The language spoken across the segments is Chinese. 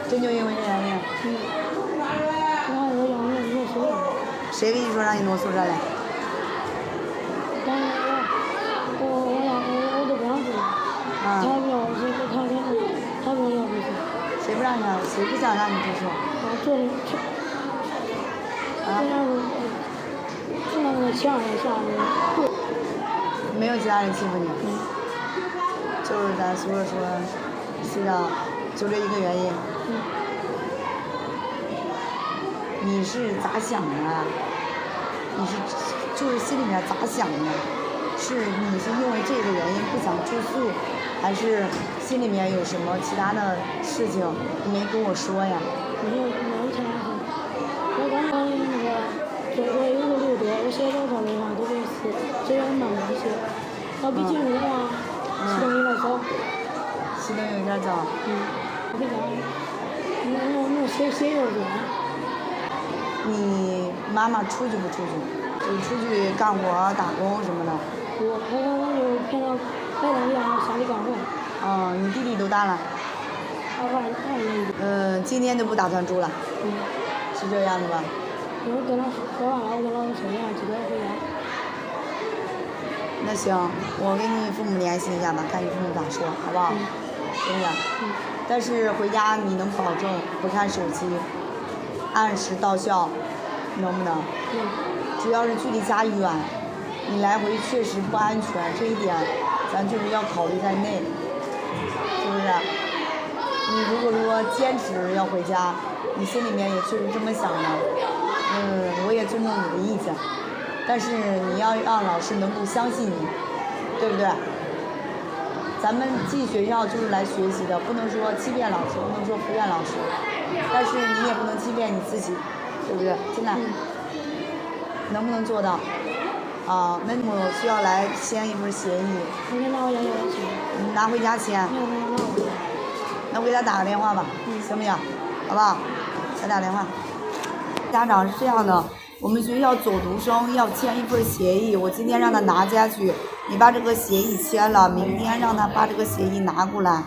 真就因为这原因？然后我让我挪宿舍。谁跟你说让你挪宿舍嘞？但是我都不让住，他不要住宿。谁不让你让？谁不想让你住宿？昨天就那个其他人下来。没有其他人欺负你？就是咱宿舍说睡觉，就这一个原因。你是咋想的？你是就是心里面咋想的？是你是因为这个原因不想住宿，还是心里面有什么其他的事情你没跟我说呀？我刚刚那个做有个留多，我写多少的话都得是这样慢慢写，要比进入的话启动有点早。启动有点早。我给他，我写幼儿园。你妈妈出去不出去？就出去干活打工什么的？我就陪到下里干活。你弟弟多大了？2年级。今天都不打算住了？是这样的吧？我跟他说完了，我跟老师说一下，几点回家。那行，我跟你父母联系一下吧，看你父母咋说，好不好？行不行？但是回家你能保证不看手机，按时到校，能不能？主要是距离家远，你来回确实不安全，这一点咱就是要考虑在内，是不是？你如果说坚持要回家，你心里面也确实这么想的，我也尊重你的意见，但是你要让老师能够相信你，对不对？咱们进学校就是来学习的，不能说欺骗老师，不能说敷衍老师，但是你也不能欺骗你自己，对不对？现在能不能做到？那我需要来签一份协议。我给拿回家要钱。你拿回家签。那我给他打个电话吧，行不行？好不好？再打电话。家长是这样的，我们学校走读生要签一份协议，我今天让他拿家去，你把这个协议签了，明天让他把这个协议拿过来。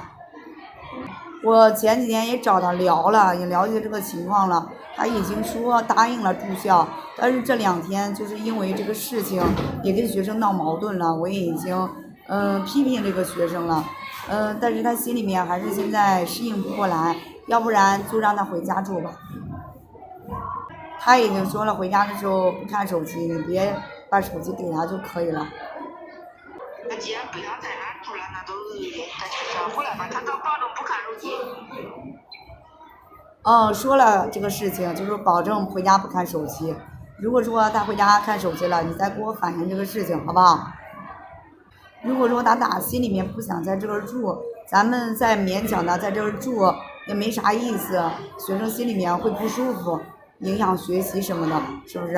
我前几天也找他聊了，也了解这个情况了，他已经说答应了住校，但是这2天就是因为这个事情也跟学生闹矛盾了，我也已经批评这个学生了，但是他心里面还是现在适应不过来，要不然就让他回家住吧。他已经说了回家的时候不看手机，你别把手机给他就可以了。那既然不想在那住了，那都是在学校回来吧，他都保证不看手机。说了这个事情，就是保证回家不看手机。如果说他回家看手机了，你再给我反映这个事情，好不好？如果说他心里面不想在这儿住，咱们再勉强他在这儿住也没啥意思，学生心里面会不舒服，影响学习什么的，是不是？